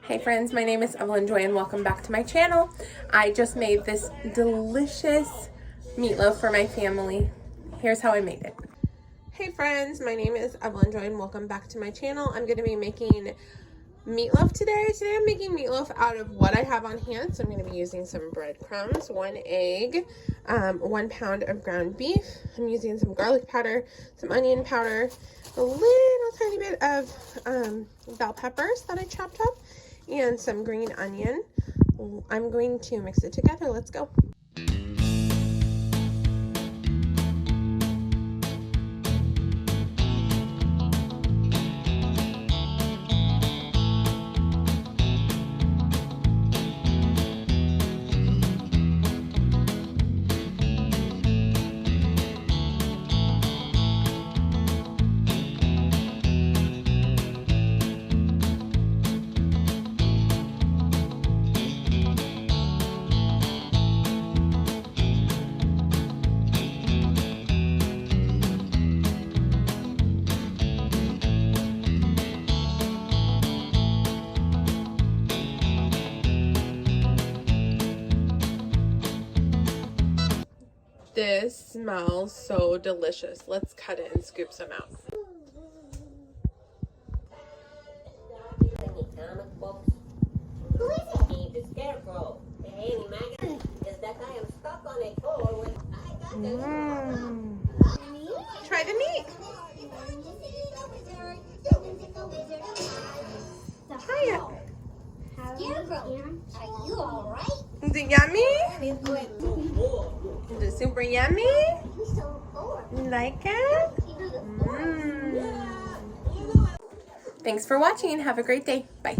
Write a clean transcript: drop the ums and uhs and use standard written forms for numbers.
Hey friends, my name is Evelyn Joy and welcome back to my channel. I just made this delicious meatloaf for my family. Here's how I made it. Hey friends, my name is Evelyn Joy and welcome back to my channel. I'm going to be making meatloaf today. Today I'm making meatloaf out of what I have on hand. So I'm going to be using some breadcrumbs, 1 egg, 1 pound of ground beef. I'm using some garlic powder, some onion powder, a little tiny bit of bell peppers that I chopped up, and some green onion. I'm going to mix it together. Let's go. This smells so delicious. Let's cut it and scoop some out. Who is it? He's the scarecrow. Hey, Maggie, is that I am stuck on a pole with I got this. Try the meat. Try it. Scarecrow, are you alright? Is it yummy? Is it super yummy? You like it? Thanks for watching and have a great day. Bye.